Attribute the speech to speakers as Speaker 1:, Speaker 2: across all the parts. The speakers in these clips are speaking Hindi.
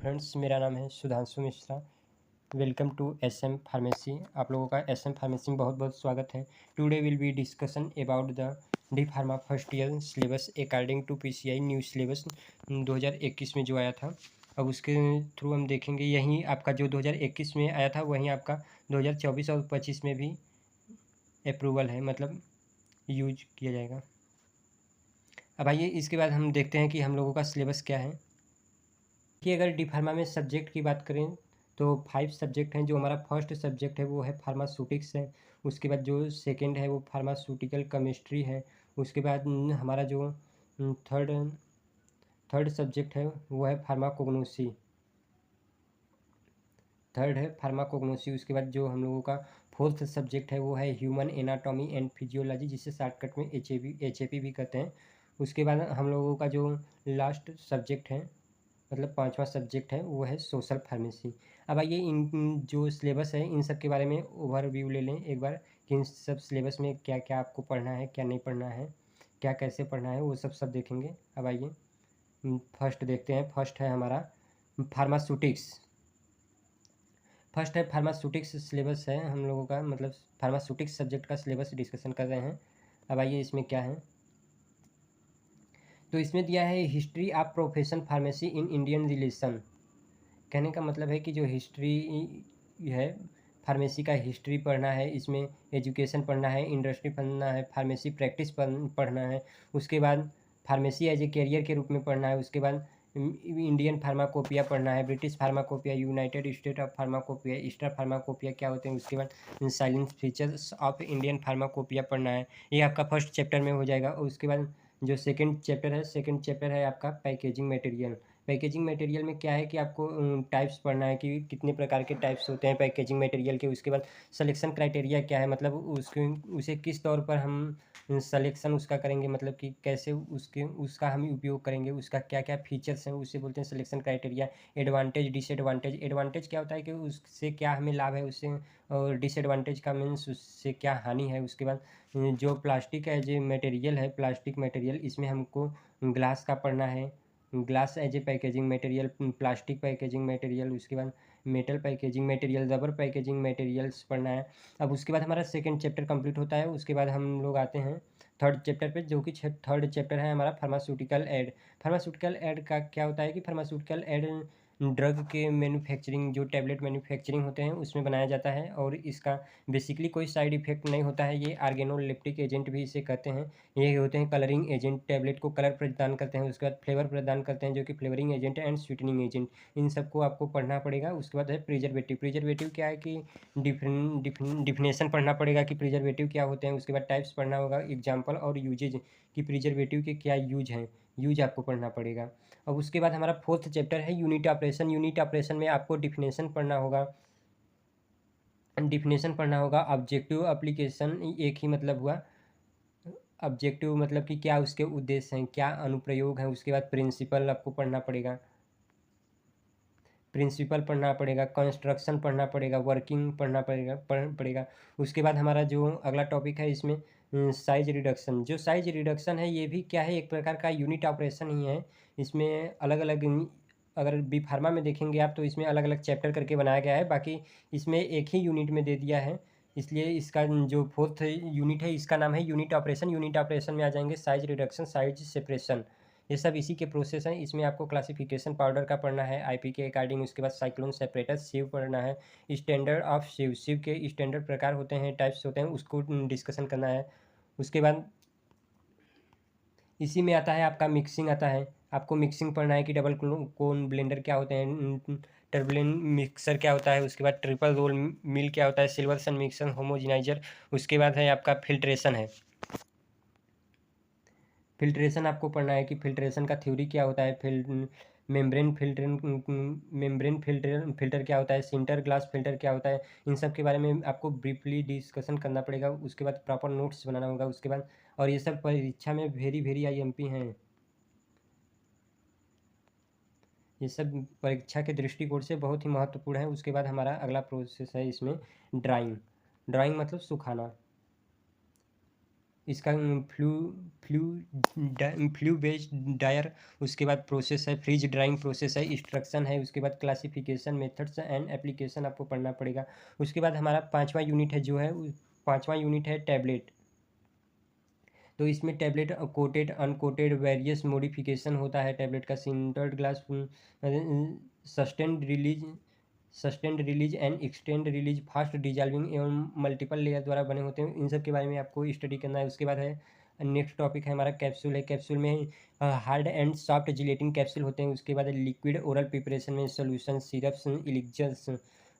Speaker 1: फ्रेंड्स, मेरा नाम है Sudhanshu Mishra. Welcome to SM pharmacy. आप लोगों का एसएम फार्मेसी में बहुत बहुत स्वागत है। Today will be discussion about the D pharma first year syllabus according to PCI new syllabus 2021 में जो आया था। अब उसके थ्रू हम देखेंगे, यहीं आपका जो 2021 में आया था वहीं आपका 2024 और 25 में भी अप्रूवल है, मतलब यूज किया जाएगा। अब आइए इसके बाद हम देखते हैं कि हम लोगों का सिलेबस क्या है। कि अगर डी फार्मा में सब्जेक्ट की बात करें तो 5 सब्जेक्ट हैं। जो हमारा फर्स्ट सब्जेक्ट है वो है फार्मास्यूटिक्स है। उसके बाद जो सेकंड है वो फार्मास्यूटिकल केमिस्ट्री है। उसके बाद हमारा जो थर्ड थर्ड सब्जेक्ट है वो है फार्माकोग्नोसी। थर्ड है फार्माकोग्नोसी। उसके बाद जो हम लोगों का फोर्थ सब्जेक्ट है वो है ह्यूमन एनाटॉमी एंड फिजियोलॉजी, जिसे शॉर्टकट में एच ए पी भी कहते हैं। उसके बाद हम लोगों का जो लास्ट सब्जेक्ट है, मतलब पांचवा सब्जेक्ट है, वो है सोशल फार्मेसी। अब आइए इन जो सिलेबस है इन सब के बारे में ओवरव्यू ले लें एक बार कि इन सब सिलेबस में क्या क्या आपको पढ़ना है, क्या नहीं पढ़ना है, क्या कैसे पढ़ना है, वो सब देखेंगे। अब आइए फर्स्ट देखते हैं। फर्स्ट है हमारा फार्मास्यूटिक्स। फर्स्ट है फार्मास्यूटिक्स सिलेबस है हम लोगों का, मतलब फार्मास्यूटिक्स सब्जेक्ट का सिलेबस डिस्कशन कर रहे हैं। अब आइए इसमें क्या है, तो इसमें दिया है history of profession pharmacy in Indian relation. कहने का मतलब है कि जो हिस्ट्री है, फार्मेसी का हिस्ट्री पढ़ना है, इसमें एजुकेशन पढ़ना है, इंडस्ट्री पढ़ना है, फार्मेसी प्रैक्टिस पढ़ना है। उसके बाद फार्मेसी एज ए कैरियर के रूप में पढ़ना है। उसके बाद इंडियन फार्माकोपिया पढ़ना है, British pharmacopoeia, United state of pharmacopoeia, Easter pharmacopoeia क्या होते हैं। उसके बाद silence features of Indian pharmacopoeia पढ़ना है। ये आपका फर्स्ट चैप्टर में हो जाएगा। और उसके बाद जो सेकंड चैप्टर है आपका पैकेजिंग मटेरियल। पैकेजिंग मटेरियल में क्या है कि आपको टाइप्स पढ़ना है कि कितने प्रकार के टाइप्स होते हैं पैकेजिंग मटेरियल के। उसके बाद सिलेक्शन क्राइटेरिया क्या है, मतलब उसके उसे किस तौर पर हम सिलेक्शन उसका करेंगे, मतलब कि कैसे उसका हम उपयोग करेंगे, उसका क्या क्या फीचर्स हैं, उसे बोलते हैं selection criteria. Advantage disadvantage, advantage क्या होता है कि उससे क्या हमें लाभ है उससे, और डिसएडवांटेज का मीन्स उससे क्या हानि है। उसके बाद जो प्लास्टिक है, जो मटेरियल है, प्लास्टिक मटेरियल, इसमें हमको ग्लास का पढ़ना है, glass as a packaging material, plastic packaging material. उसके बाद metal packaging material, rubber packaging materials पढ़ना है। अब उसके बाद हमारा सेकंड चैप्टर कंप्लीट होता है। उसके बाद हम लोग आते हैं थर्ड चैप्टर पे, जो कि थर्ड चैप्टर है हमारा फार्मास्यूटिकल एड। फार्मास्यूटिकल एड का क्या होता है कि फार्मास्यूटिकल एड ड्रग के मैन्युफैक्चरिंग, जो टैबलेट मैन्युफैक्चरिंग होते हैं उसमें बनाया जाता है, और इसका बेसिकली कोई साइड इफेक्ट नहीं होता है। ये ऑर्गेनोलेप्टिक एजेंट भी इसे कहते हैं। ये होते हैं कलरिंग एजेंट, टैबलेट को कलर प्रदान करते हैं। उसके बाद फ्लेवर प्रदान करते हैं, जो कि flavouring agent and sweetening agent. इन सबको आपको पढ़ना पड़ेगा। उसके बाद है प्रिजर्वेटिव। प्रिजर्वेटिव क्या है कि डिफिनेशन पढ़ना पड़ेगा कि प्रिजर्वेटिव क्या होते हैं। उसके बाद टाइप्स पढ़ना होगा, एग्जाम्पल और यूजेज कि प्रिजर्वेटिव के क्या यूज हैं, यूज आपको पढ़ना पड़ेगा। अब उसके बाद हमारा फोर्थ चैप्टर है यूनिट ऑपरेशन। यूनिट ऑपरेशन में आपको डिफिनेशन पढ़ना होगा, ऑब्जेक्टिव एप्लीकेशन एक ही मतलब हुआ। ऑब्जेक्टिव मतलब कि क्या उसके उद्देश्य हैं, क्या अनुप्रयोग हैं। उसके बाद प्रिंसिपल आपको पढ़ना पड़ेगा, कंस्ट्रक्शन पढ़ना पड़ेगा, वर्किंग पढ़ना पड़ेगा। उसके बाद हमारा जो अगला टॉपिक है इसमें साइज रिडक्शन। जो साइज रिडक्शन है ये भी क्या है, एक प्रकार का यूनिट ऑपरेशन ही है। इसमें अलग अलग, अगर बी फार्मा में देखेंगे आप तो इसमें अलग अलग चैप्टर करके बनाया गया है, बाकी इसमें एक ही यूनिट में दे दिया है। इसलिए इसका जो फोर्थ यूनिट है इसका नाम है यूनिट ऑपरेशन। यूनिट ऑपरेशन में आ जाएंगे साइज रिडक्शन, साइज सेपरेशन, ये सब इसी के प्रोसेस हैं। इसमें आपको क्लासिफिकेशन पाउडर का पढ़ना है आईपी के अकॉर्डिंग। उसके बाद साइक्लोन सेपरेटर, सिव पढ़ना है, स्टैंडर्ड ऑफ सिव, सिव के स्टैंडर्ड प्रकार होते हैं, टाइप्स होते हैं, उसको डिस्कशन करना है। उसके बाद इसी में आता है आपका मिक्सिंग आता है। आपको मिक्सिंग पढ़ना है कि डबल कोन ब्लेंडर क्या होते हैं, टर्बुलेंट मिक्सर क्या होता है। उसके बाद ट्रिपल रोल मिल क्या होता है, सिल्वर सन मिक्सर, होमोजिनाइजर। उसके बाद है आपका फिल्ट्रेशन है। फिल्ट्रेशन आपको पढ़ना है कि फिल्ट्रेशन का थ्योरी क्या होता है, मेम्ब्रेन फिल्टर क्या होता है, सिंटर ग्लास फिल्टर क्या होता है। इन सब के बारे में आपको ब्रीफली डिस्कशन करना पड़ेगा। उसके बाद प्रॉपर नोट्स बनाना होगा। उसके बाद, और ये सब परीक्षा में वेरी वेरी आईएमपी हैं। ये सब परीक्षा के दृष्टिकोण से बहुत ही महत्वपूर्ण है। उसके बाद हमारा अगला प्रोसेस है इसमें ड्राइंग। ड्राइंग मतलब सुखाना। इसका फ्लू फ्लू बेस्ड डायर, उसके बाद प्रोसेस है, फ्रीज ड्राइंग प्रोसेस है, इंस्ट्रक्शन है, उसके बाद क्लासिफिकेशन मेथड्स एंड एप्लीकेशन आपको पढ़ना पड़ेगा। उसके बाद हमारा पाँचवा यूनिट है जो है, पाँचवा यूनिट है टैबलेट। तो इसमें tablet coated uncoated various modification होता है टैबलेट का। Sintered glass sustained release sustained release and extend release, fast dissolving एवं मल्टीपल लेयर द्वारा बने होते हैं। इन सब के बारे में आपको स्टडी करना है। उसके बाद है नेक्स्ट टॉपिक है हमारा कैप्सूल है। कैप्सूल में hard and soft gelatin capsule होते हैं। उसके बाद लिक्विड ओरल प्रिपरेशन में solution, syrups, elixirs,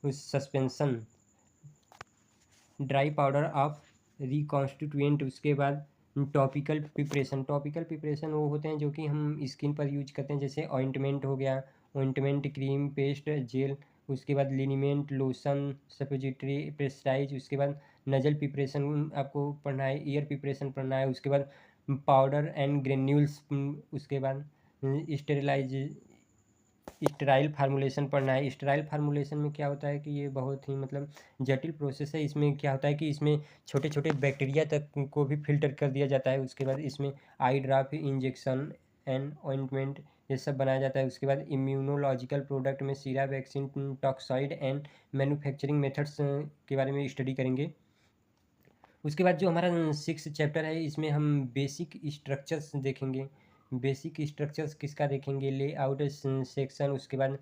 Speaker 1: suspension, dry powder of reconstituent. उसके बाद टॉपिकल प्रिपरेशन। टॉपिकल प्रिपरेशन वो होते हैं जो कि हम स्किन पर यूज करते हैं, जैसे ऑइंटमेंट हो गया, ऑइंटमेंट, क्रीम, पेस्ट, जेल। उसके बाद लिनीमेंट, लोशन, सपोजिटरी, पेस्टाइज। उसके बाद नजल प्रिपरेशन आपको पढ़ना है, ईयर प्रिपरेशन पढ़ना है। उसके बाद पाउडर एंड ग्रेन्यूल्स। उसके बाद स्टेरिलाइज स्टेराइल फार्मूलेशन पढ़ना है। स्टेराइल फार्मूलेशन में क्या होता है कि ये बहुत ही मतलब जटिल प्रोसेस है। इसमें क्या होता है कि इसमें छोटे छोटे बैक्टीरिया तक को भी फिल्टर कर दिया जाता है। उसके बाद इसमें आई ड्रॉप, इंजेक्शन एंड ऑइंटमेंट, ये सब बनाया जाता है। उसके बाद इम्यूनोलॉजिकल प्रोडक्ट में सीरा, vaccine, toxoid and manufacturing methods के बारे में स्टडी करेंगे। उसके बाद जो हमारा 6 चैप्टर है, इसमें हम बेसिक स्ट्रक्चर्स देखेंगे। बेसिक स्ट्रक्चर्स किसका देखेंगे, लेआउट सेक्शन। उसके बाद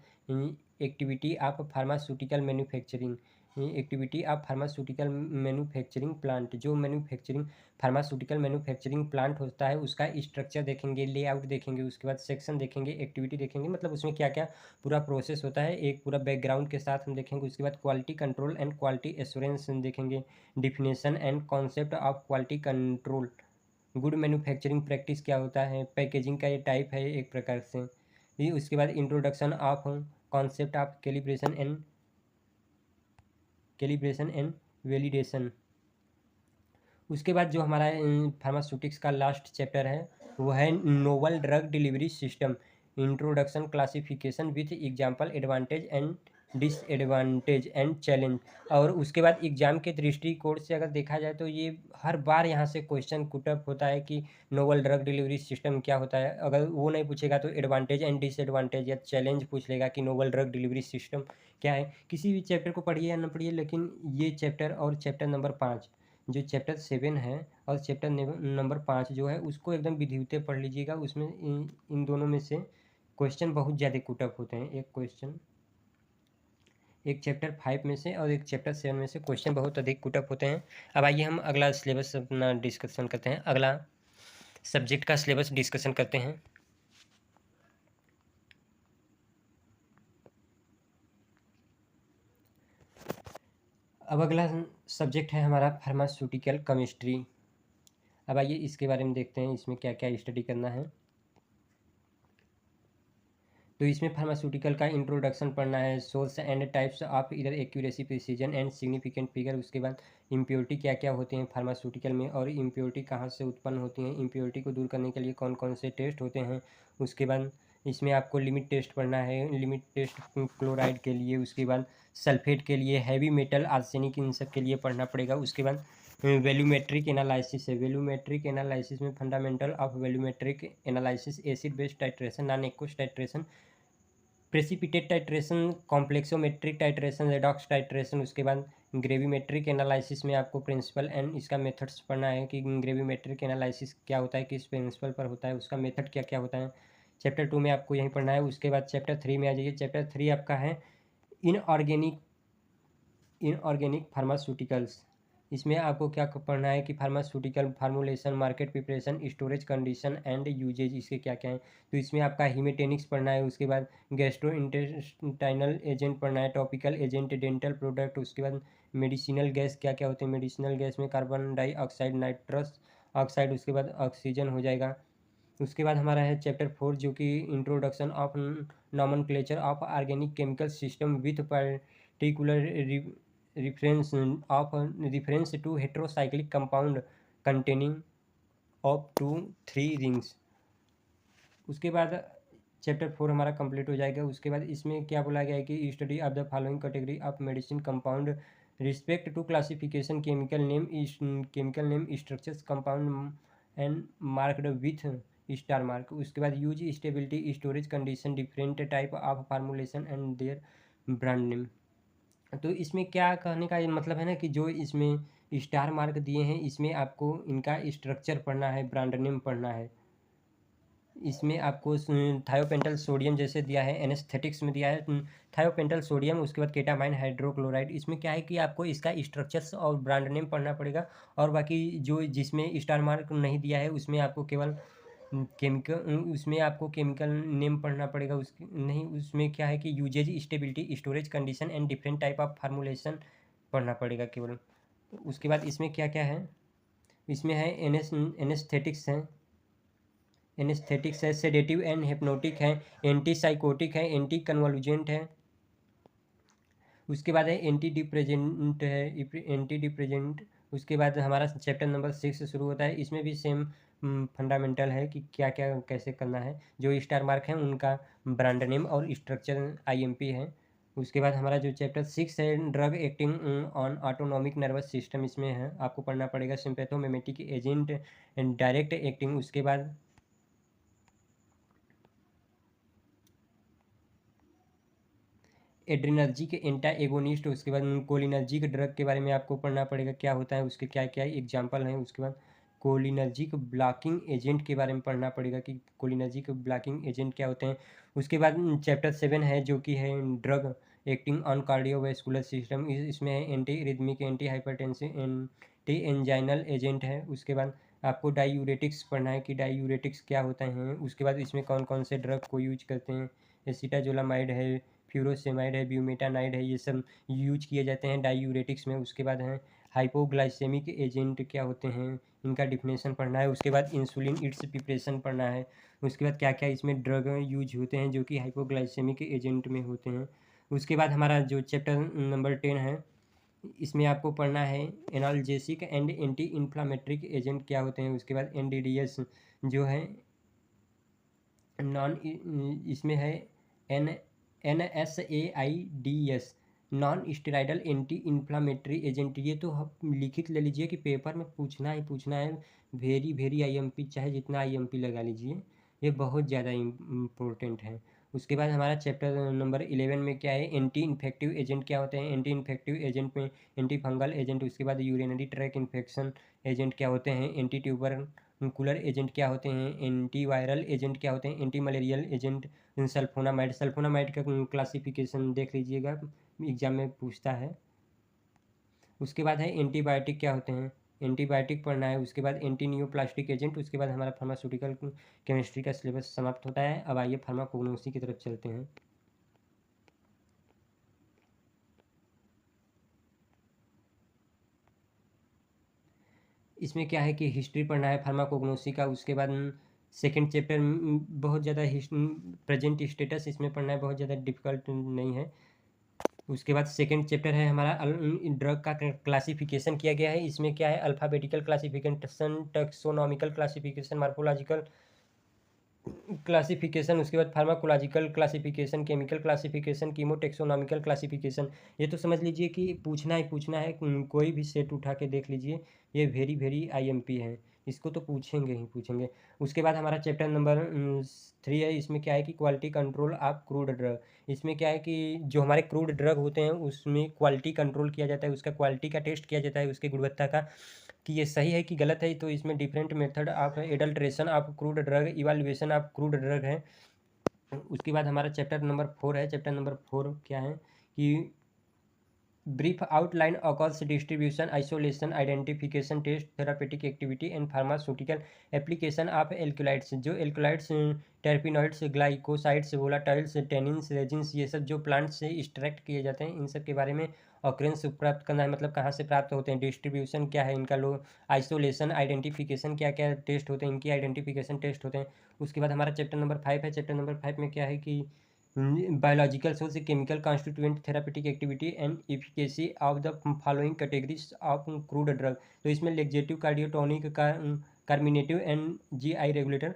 Speaker 1: activity of pharmaceutical manufacturing, activity of pharmaceutical manufacturing plant. जो मैन्युफैक्चरिंग फार्मास्यूटिकल मैन्युफैक्चरिंग प्लांट होता है उसका स्ट्रक्चर देखेंगे, लेआउट देखेंगे। उसके बाद सेक्शन देखेंगे, एक्टिविटी देखेंगे, मतलब उसमें क्या क्या पूरा प्रोसेस होता है एक पूरा बैकग्राउंड के साथ हम देखेंगे। उसके बाद quality control and quality assurance देखेंगे, definition and concept of quality control. Good manufacturing practice क्या होता है, पैकेजिंग का ये टाइप है एक प्रकार से। ये उसके बाद introduction of concept of calibration and validation. उसके बाद जो हमारा फार्मास्यूटिक्स का लास्ट चैप्टर है वो है novel drug delivery system, introduction, classification with example, advantage and disadvantage and challenge. और उसके बाद एग्जाम के दृष्टिकोण से अगर देखा जाए तो ये हर बार यहाँ से क्वेश्चन पुटअप होता है कि नोवल ड्रग डिलीवरी सिस्टम क्या होता है। अगर वो नहीं पूछेगा तो एडवांटेज एंड डिसएडवांटेज या चैलेंज पूछ लेगा कि नोवल ड्रग डिलीवरी सिस्टम क्या है। किसी भी चैप्टर को पढ़िए या ना पढ़िए, लेकिन ये चैप्टर और चैप्टर नंबर 5, जो चैप्टर 7 है और चैप्टर नंबर 5 जो है उसको एकदम विधिवत पढ़ लीजिएगा। उसमें इन दोनों में से क्वेश्चन बहुत ज़्यादा कुटअप होते हैं। एक क्वेश्चन, एक चैप्टर 5 में से और एक चैप्टर 7 में से क्वेश्चन बहुत अधिक कुटअप होते हैं। अब आइए हम अगला सिलेबस अपना डिस्कशन करते हैं, अगला सब्जेक्ट का सिलेबस डिस्कशन करते हैं। अब अगला सब्जेक्ट है हमारा फार्मास्यूटिकल केमिस्ट्री। अब आइए इसके बारे में देखते हैं इसमें क्या क्या स्टडी करना है। तो इसमें फार्मास्यूटिकल का इंट्रोडक्शन पढ़ना है, सोर्स एंड टाइप्स ऑफ इधर accuracy, precision and significant figure. उसके बाद इम्प्योरिटी क्या क्या होते हैं फार्मास्यूटिकल में और इम्प्योरिटी कहाँ से उत्पन्न होती हैं, इम्प्योरिटी को दूर करने के लिए कौन कौन से टेस्ट होते हैं। उसके बाद इसमें आपको लिमिट टेस्ट पढ़ना है, लिमिट टेस्ट क्लोराइड के लिए। उसके बाद सल्फेट के लिए, हैवी मेटल, आर्सेनिक, इन सब के लिए पढ़ना पड़ेगा। उसके बाद वैल्यूमेट्रिक एनालिसिस है। वैल्यूमेट्रिक एनालिसिस में fundamental of volumetric analysis, acid based titration, non aqueous titration, precipitate titration, complexometric titration, redox titration. उसके बाद ग्रेविमेट्रिक एनालिसिस में आपको प्रिंसिपल एंड इसका मेथड्स पढ़ना है कि ग्रेविमेट्रिक एनालिसिस क्या होता है, किस प्रिंसिपल पर होता है, उसका मेथड क्या क्या होता है। चैप्टर 2 में आपको यही पढ़ना है। उसके बाद चैप्टर 3 में आ जाइए। चैप्टर 3 आपका है इनऑर्गेनिक इनऑर्गेनिक फार्मास्यूटिकल्स। इसमें आपको क्या पढ़ना है कि pharmaceutical formulation, market preparation, storage condition and uses, इसके क्या क्या हैं। तो इसमें आपका हीमेटेनिक्स पढ़ना है। उसके बाद गैस्ट्रो इंटेस्टाइनल एजेंट पढ़ना है, टॉपिकल एजेंट, डेंटल प्रोडक्ट। उसके बाद मेडिसिनल गैस क्या क्या होते हैं, मेडिसिनल गैस में कार्बन डाइऑक्साइड, नाइट्रस ऑक्साइड, उसके बाद ऑक्सीजन हो जाएगा। उसके बाद हमारा है चैप्टर 4 जो कि introduction of nomenclature of organic chemical system with particular reference to heterocyclic compound containing of 2-3 rings। उसके बाद चैप्टर 4 हमारा कंप्लीट हो जाएगा। उसके बाद इसमें क्या बोला गया है कि study of the following category of medicine compound respect to classification chemical name structures compound and marked with star mark. उसके बाद use stability storage condition different type of formulation and their brand name. तो इसमें क्या कहने का ये मतलब है ना कि जो इसमें स्टार मार्क दिए हैं इसमें आपको इनका स्ट्रक्चर पढ़ना है, ब्रांड नेम पढ़ना है। इसमें आपको थायोपेंटल सोडियम जैसे दिया है, एनेस्थेटिक्स में दिया है थायोपेंटल सोडियम, उसके बाद केटामाइन हाइड्रोक्लोराइड। इसमें क्या है कि आपको इसका स्ट्रक्चर्स और ब्रांड नेम पढ़ना पड़ेगा, और बाकी जो जिसमें स्टार मार्क नहीं दिया है उसमें आपको केवल केमिकल उसमें आपको केमिकल नेम पढ़ना पड़ेगा। उसकी नहीं, उसमें क्या है कि uses stability storage condition and different type of formulation पढ़ना पड़ेगा केवल। उसके बाद इसमें क्या क्या है, इसमें है एनेस्थेटिक्स है, एनेस्थेटिक्स है, सेडेटिव एंड हिप्नोटिक है, एंटी साइकोटिक है, एंटी कन्वोल्यूजेंट है। उसके बाद है एंटी डिप्रेजेंट है, एंटी डिप्रेजेंट। उसके बाद हमारा चैप्टर नंबर 6 से शुरू होता है। इसमें भी सेम फंडामेंटल है कि क्या क्या कैसे करना है। जो स्टार मार्क है उनका ब्रांड नेम और स्ट्रक्चर आईएमपी है। उसके बाद हमारा जो चैप्टर 6 है drug acting on autonomic nervous system, इसमें है आपको पढ़ना पड़ेगा sympathomimetic agent and direct acting. उसके बाद एड्रेनर्जी के एंटा एगोनिस्ट। उसके बाद कोलिनर्जिक ड्रग के बारे में आपको पढ़ना पड़ेगा, क्या होता है, उसके क्या क्या एग्जाम्पल हैं। उसके बाद कोलिनर्जिक ब्लॉकिंग एजेंट के बारे में पढ़ना पड़ेगा कि कोलिनर्जिक ब्लॉकिंग एजेंट क्या होते हैं। उसके बाद चैप्टर 7 है जो कि है drug acting on cardiovascular system. इसमें है anti rhythmic, anti hypertensive, anti anginal agent है। उसके बाद आपको डायूरेटिक्स पढ़ना है कि डायूरेटिक्स क्या होते हैं। उसके बाद इसमें कौन कौन से ड्रग को यूज करते हैं, एसिटाजोलामाइड है, फ्यूरोसेमाइड है, ब्यूमेटानाइड है, ये सब यूज किए जाते हैं डायूरेटिक्स में। उसके बाद है हाइपोग्लाइसेमिक एजेंट क्या होते हैं, इनका डिफिनेशन पढ़ना है। उसके बाद इंसुलिन इट्स प्रिपरेशन पढ़ना है। उसके बाद क्या क्या इसमें ड्रग यूज होते हैं जो कि हाइपोग्लाइसेमिक एजेंट में होते हैं। उसके बाद हमारा जो चैप्टर नंबर 10 है इसमें आपको पढ़ना है एनाल्जेसिक एंड एंटी इन्फ्लामेट्रिक एजेंट क्या होते हैं। उसके बाद एनडीडीएस जो है नॉन, इसमें है an NSAIDs non steroidal anti inflammatory agent. ये तो लिखित ले लीजिए कि पेपर में पूछना ही पूछना है, वेरी वेरी आईएमपी, चाहे जितना आईएमपी लगा लीजिए, ये बहुत ज़्यादा इम्पोर्टेंट है। उसके बाद हमारा चैप्टर नंबर 11 में क्या है, एंटी इन्फेक्टिव एजेंट क्या होते हैं। एंटी इन्फेक्टिव एजेंट में एंटी फंगल एजेंट, उसके बाद यूरिनरी ट्रैक इन्फेक्शन एजेंट क्या होते हैं, एंटी ट्यूबरकुलर एजेंट क्या होते हैं, एंटी वायरल एजेंट क्या होते हैं, anti malarial agent sulphonamide. Sulphonamide का क्लासिफिकेशन देख लीजिएगा, एग्जाम में पूछता है। उसके बाद है एंटीबायोटिक क्या होते हैं, एंटीबायोटिक पढ़ना है। उसके बाद एंटी न्यूप्लास्टिक एजेंट। उसके बाद हमारा फार्मास्यूटिकल केमिस्ट्री का सिलेबस समाप्त होता है। अब आइए फार्माकोग्नोसी की तरफ चलते हैं। इसमें क्या है कि हिस्ट्री पढ़ना है फार्माकोग्नोसी का। उसके बाद सेकंड चैप्टर बहुत ज़्यादा प्रेजेंट स्टेटस इसमें पढ़ना है, बहुत ज़्यादा डिफिकल्ट नहीं है। उसके बाद सेकंड चैप्टर है हमारा ड्रग का क्लासिफिकेशन किया गया है। इसमें क्या है, alphabetical classification, taxonomical classification, morphological classification, उसके बाद pharmacological classification, chemical classification, chemotaxonomical classification. ये तो समझ लीजिए कि पूछना ही पूछना है, कोई भी सेट उठा के देख लीजिए, ये वेरी वेरी आईएमपी है, इसको तो पूछेंगे ही पूछेंगे। उसके बाद हमारा चैप्टर नंबर 3 है। इसमें क्या है कि quality control of crude drug. इसमें क्या है कि जो हमारे क्रूड ड्रग होते हैं उसमें क्वालिटी कंट्रोल किया जाता है, उसका क्वालिटी का टेस्ट किया जाता है, उसकी गुणवत्ता का कि ये सही है कि गलत है। तो इसमें different method of adulteration of crude drug, evaluation of crude drug है। उसके बाद हमारा चैप्टर नंबर 4 है। चैप्टर नंबर 4 क्या है कि brief outline occurs distribution, isolation, identification, test, therapeutic activity and pharmaceutical application of alkaloids. जो alkaloids, terpenoids, glycosides, volatiles, tannins, resins, ये सब जो प्लांट से एक्सट्रैक्ट किए जाते हैं, इन सब के बारे में ऑकरेंस प्राप्त करना है, मतलब कहाँ से प्राप्त होते हैं, डिस्ट्रीब्यूशन क्या है इनका, लो आइसोलेशन, आइडेंटिफिकेशन, क्या क्या टेस्ट होते हैं इनकी, आइडेंटिफिकेशन टेस्ट होते हैं। उसके बाद हमारा चैप्टर नंबर 5 है। चैप्टर नंबर 5 में क्या है कि biological source, chemical constituent, therapeutic activity and efficacy of the following categories of crude drug. तो इसमें लेक्जेटिव, cardiotonic, carminative and GI regulator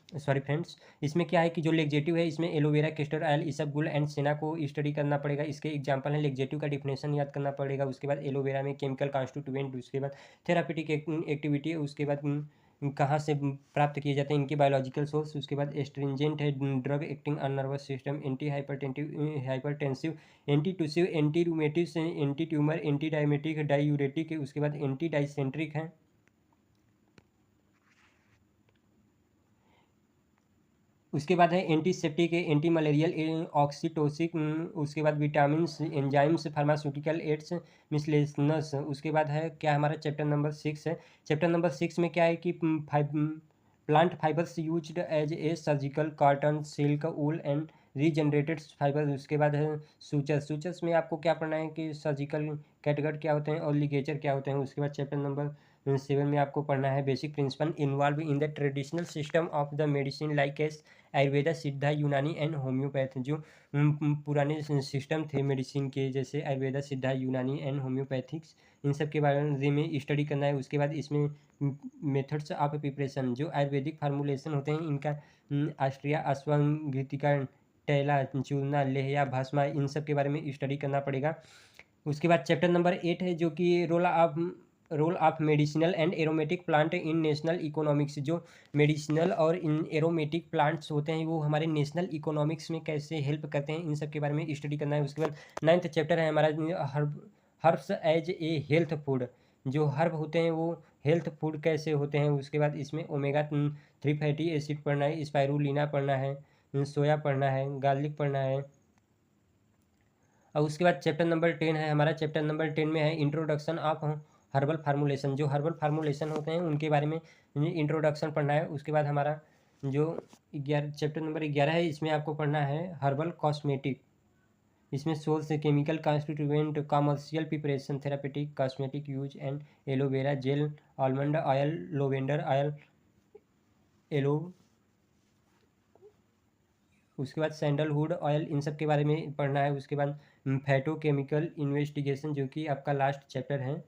Speaker 1: sorry friends, इसमें क्या है कि जो लेक्जेटिव है इसमें aloe vera, castor oil, isabgol and सेना को स्टडी करना पड़ेगा। इसके एग्जांपल है, लेक्जेटिव का डिफिनेशन याद करना पड़ेगा। उसके बाद एलोवेरा में केमिकल कॉन्स्टिट्यूएंट, उसके बाद थेरापेटिक एक्टिविटी, उसके बाद कहाँ से प्राप्त किए जाते हैं इनके बायोलॉजिकल सोर्स, उसके बाद एस्ट्रिंजेंट है, drug acting on nervous system, anti hypertensive, anti tussive, anti rheumatic, anti tumour, anti diabetic, diuretic, उसके बाद एंटी डाइसेंट्रिक है। उसके बाद है एंटीसेप्टिक, एंटी मलेरियल, ऑक्सीटोसिक, उसके बाद विटामिन्स, एंजाइम्स, फार्मास्यूटिकल एड्स, मिसलेसनस। उसके बाद है क्या, हमारा चैप्टर नंबर 6 है। चैप्टर नंबर 6 में क्या है कि plant fibres used as a surgical, cotton, silk, wool and regenerated fibre. उसके बाद है सूचर्स। सूचर्स में आपको क्या पढ़ना है कि सर्जिकल कैटगट क्या होते हैं और लिगेचर क्या होते हैं। उसके बाद चैप्टर नंबर 7 में आपको पढ़ना है basic principle involve in the traditional system of the medicine like S Ayurveda, सिद्धा, यूनानी एंड होम्योपैथ। जो पुराने सिस्टम थे मेडिसिन के, जैसे आयुर्वेदा, सिद्धा, यूनानी एंड होम्योपैथिक्स, इन सब के बारे में स्टडी करना है। उसके बाद इसमें मेथड्स ऑफ प्रिपरेशन, जो आयुर्वेदिक फार्मूलेशन होते हैं इनका, आस्ट्रिया, अश्वंघितिका, टेला, चूर्णा, लेहया, भस्मा, इन सब के बारे में स्टडी करना पड़ेगा। उसके बाद चैप्टर नंबर 8 है जो कि role of medicinal and aromatic plant in national economics. जो मेडिसिनल और इन एरोमेटिक प्लांट्स होते हैं वो हमारे नेशनल इकोनॉमिक्स में कैसे हेल्प करते हैं, इन सब के बारे में स्टडी करना है। उसके बाद 9th चैप्टर है हमारा herbs as a health food. जो हर्ब होते हैं वो हेल्थ फूड कैसे होते हैं। उसके बाद इसमें ओमेगा 3 फैटी एसिड पढ़ना है, स्पाइरुलिना पढ़ना है, सोया पढ़ना है, गार्लिक पढ़ना है। और उसके बाद चैप्टर नंबर 10 है हमारा। चैप्टर नंबर 10 में है इंट्रोडक्शन ऑफ हर्बल फार्मूलेशन। जो हर्बल फार्मूलेशन होते हैं उनके बारे में इंट्रोडक्शन पढ़ना है। उसके बाद हमारा जो 11 चैप्टर नंबर 11 है, इसमें आपको पढ़ना है हर्बल कॉस्मेटिक। इसमें source chemical constituent, commercial preparation, therapeutic, cosmetic use and aloe vera gel, almond oil, lavender oil, aloe उसके बाद सैंडलवुड ऑयल, इन सब के बारे में पढ़ना है। उसके बाद फैटोकेमिकल इन्वेस्टिगेशन, जो कि आपका लास्ट चैप्टर है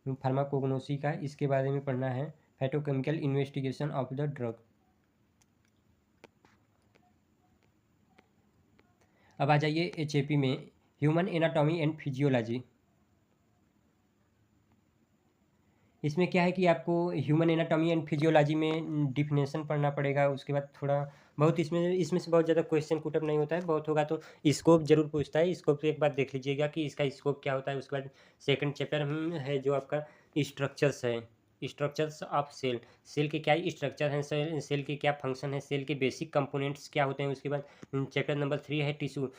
Speaker 1: फार्माकोग्नोसी का, इसके बारे में पढ़ना है, फैटोकेमिकल इन्वेस्टिगेशन ऑफ द ड्रग। अब आ जाइए HAP में, ह्यूमन एनाटॉमी एंड फिजियोलॉजी। इसमें क्या है कि आपको ह्यूमन एनाटॉमी एंड फिजियोलॉजी में डिफिनेशन पढ़ना पड़ेगा। उसके बाद थोड़ा बहुत इसमें इसमें से बहुत ज़्यादा क्वेश्चन पुटअप नहीं होता है, बहुत होगा तो स्कोप जरूर पूछता है। स्कोप से एक बार देख लीजिएगा कि इसका स्कोप क्या होता है। उसके बाद सेकंड चैप्टर है जो आपका स्ट्रक्चर्स है, स्ट्रक्चर्स ऑफ सेल। सेल के क्या स्ट्रक्चर हैं, सेल के क्या फंक्शन है, सेल के बेसिक कंपोनेंट्स क्या होते हैं। उसके बाद चैप्टर नंबर 3 है टिश्यू।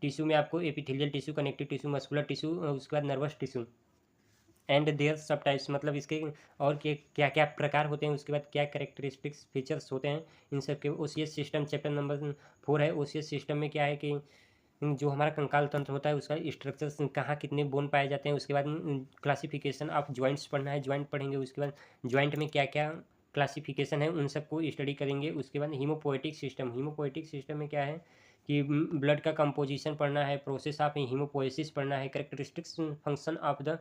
Speaker 1: टिश्यू में आपको epithelial tissue, connective tissue, muscular tissue, उसके बाद नर्वस टिश्यू एंड देयर सब टाइप्स, मतलब इसके और के क्या क्या प्रकार होते हैं। उसके बाद क्या कैरेक्टरिस्टिक्स फीचर्स होते हैं इन सब के। OCS सिस्टम चैप्टर नंबर 4 है। OCS सिस्टम में क्या है कि जो हमारा कंकाल तंत्र होता है उसका स्ट्रक्चर्स, कहाँ कितने बोन पाए जाते हैं। उसके बाद क्लासिफिकेशन ऑफ जॉइंट्स पढ़ना है, जॉइंट पढ़ेंगे। उसके बाद जॉइंट में क्या क्या क्लासिफिकेशन है उन सबको स्टडी करेंगे। उसके बाद हीमोपोएटिक सिस्टम, हीमोपोएटिक सिस्टम में क्या है कि ब्लड का कंपोजिशन पढ़ना है, प्रोसेस ऑफ हीमोपोएसिस पढ़ना है, characteristics function of the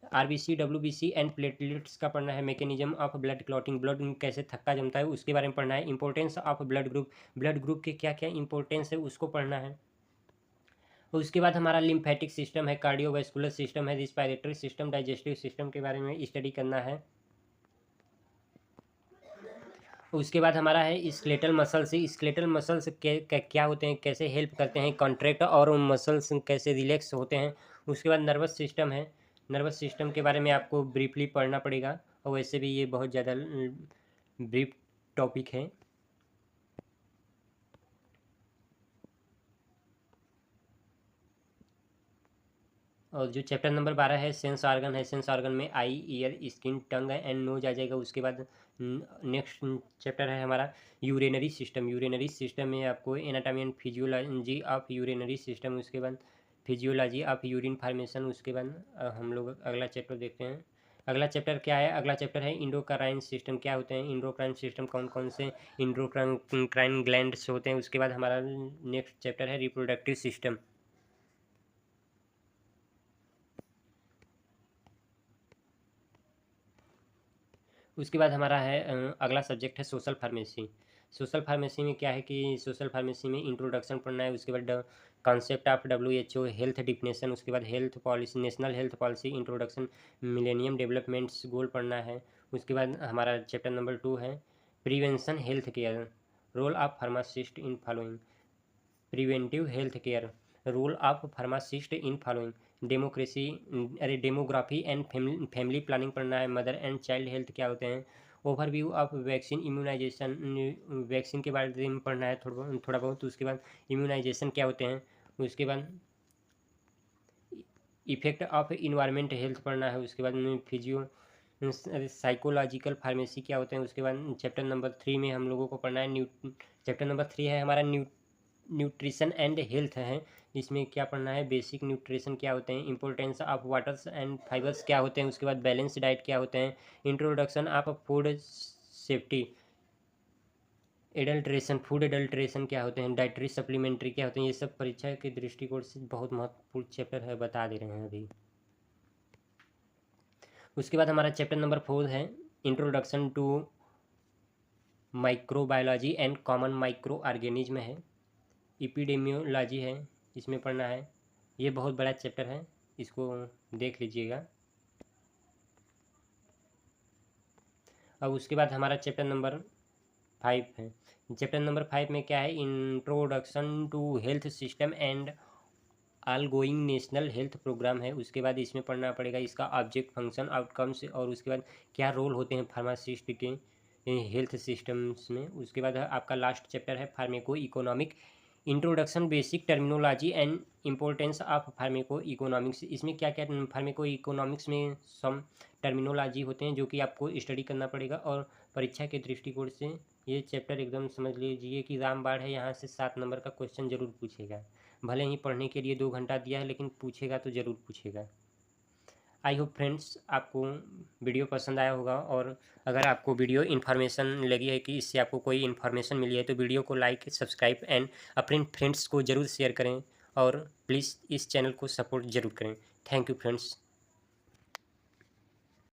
Speaker 1: RBC, WBC and platelets का पढ़ना है, mechanism of blood clotting, blood कैसे थक्का जमता है उसके बारे में पढ़ना है, importance of blood group, blood group के क्या क्या इंपॉर्टेंस है उसको पढ़ना है। उसके बाद हमारा लिम्फेटिक सिस्टम है, कार्डियोवैस्कुलर सिस्टम है, रिस्पायरेटरी सिस्टम, डाइजेस्टिव सिस्टम के बारे में स्टडी करना है। उसके बाद हमारा है स्केलेटल मसल्स। स्केलेटल मसल्स क्या होते हैं, कैसे हेल्प करते हैं कॉन्ट्रैक्ट, और मसल्स कैसे रिलैक्स होते हैं। उसके बाद नर्वस सिस्टम है, नर्वस सिस्टम के बारे में आपको ब्रीफली पढ़ना पड़ेगा, और वैसे भी ये बहुत ज़्यादा ब्रीफ टॉपिक है। और जो चैप्टर नंबर 12 है सेंस ऑर्गन है, सेंस ऑर्गन में eye, ear, skin, tongue and nose आ जाएगा। उसके बाद नेक्स्ट चैप्टर है हमारा यूरेनरी सिस्टम। यूरेनरी सिस्टम में आपको anatomy and physiology of urinary system, उसके बाद फिजियोलॉजी ऑफ यूरिन फार्मेशन। उसके बाद हम लोग अगला चैप्टर देखते हैं। अगला चैप्टर क्या है, अगला चैप्टर है इंडोक्राइन सिस्टम। क्या होते हैं इंडोक्राइन सिस्टम, कौन कौन से इंडोक्राइन ग्लैंड्स होते हैं। उसके बाद हमारा नेक्स्ट चैप्टर है रिप्रोडक्टिव सिस्टम। उसके बाद हमारा है अगला सब्जेक्ट है सोशल फार्मेसी। सोशल फार्मेसी में क्या है कि सोशल फार्मेसी में इंट्रोडक्शन पढ़ना है, उसके बाद concept of WHO, health definition, उसके बाद health policy, national health policy introduction, millennium developments goal पढ़ना है। उसके बाद हमारा चैप्टर नंबर 2 है prevention health care, role of pharmacist in following, preventive health care, role of pharmacist in following, demography and family planning पढ़ना है, मदर एंड चाइल्ड हेल्थ क्या होते हैं, overview of vaccine immunization, vaccine के बारे में पढ़ना है थोड़ा बहुत। उसके बाद इम्यूनाइजेशन क्या होते हैं, उसके बाद इफेक्ट ऑफ इन्वायरमेंट हेल्थ पढ़ना है। उसके बाद फिजियो साइकोलॉजिकल फार्मेसी क्या होते हैं। उसके बाद चैप्टर नंबर 3 में हम लोगों को पढ़ना है चैप्टर नंबर 3 है हमारा न्यूट्रिशन एंड हेल्थ है। इसमें क्या पढ़ना है, बेसिक न्यूट्रिशन क्या होते हैं, importance of waters and fibres क्या होते हैं, उसके बाद बैलेंस डाइट क्या होते हैं, introduction of food safety, adulteration, food adulteration क्या होते हैं, डाइटरी सप्लीमेंट्री क्या होते हैं। ये सब परीक्षा के दृष्टिकोण से बहुत महत्वपूर्ण चैप्टर है, बता दे रहे हैं अभी। उसके बाद हमारा चैप्टर नंबर 4 है introduction to microbiology and common micro organism है, एपिडेमियोलॉजी है, इसमें पढ़ना है। ये बहुत बड़ा चैप्टर है, इसको देख लीजिएगा। अब उसके बाद हमारा चैप्टर नंबर 5 है। चैप्टर नंबर 5 में क्या है, introduction to health system and ongoing national health programme है। उसके बाद इसमें पढ़ना पड़ेगा इसका ऑब्जेक्ट, फंक्शन, आउटकम्स, और उसके बाद क्या रोल होते हैं फार्मासिस्ट के हेल्थ सिस्टम्स में। उसके बाद आपका लास्ट चैप्टर है pharmaco economic, introduction basic terminology and importance of pharmaco economics. इसमें क्या क्या फार्मेको इकोनॉमिक्स में सम टर्मिनोलॉजी होते हैं जो कि आपको स्टडी करना पड़ेगा, और परीक्षा के दृष्टिकोण से ये चैप्टर एकदम समझ लीजिए कि रामबाण है, यहाँ से 7 नंबर का क्वेश्चन जरूर पूछेगा। भले ही पढ़ने के लिए 2 घंटा दिया है, लेकिन पूछेगा तो ज़रूर पूछेगा। आई होप फ्रेंड्स आपको वीडियो पसंद आया होगा, और अगर आपको वीडियो इन्फॉर्मेशन लगी है कि इससे आपको कोई इन्फॉर्मेशन मिली है तो वीडियो को लाइक, सब्सक्राइब एंड अपने फ्रेंड्स को ज़रूर शेयर करें, और प्लीज़ इस चैनल को सपोर्ट ज़रूर करें। Thank you friends.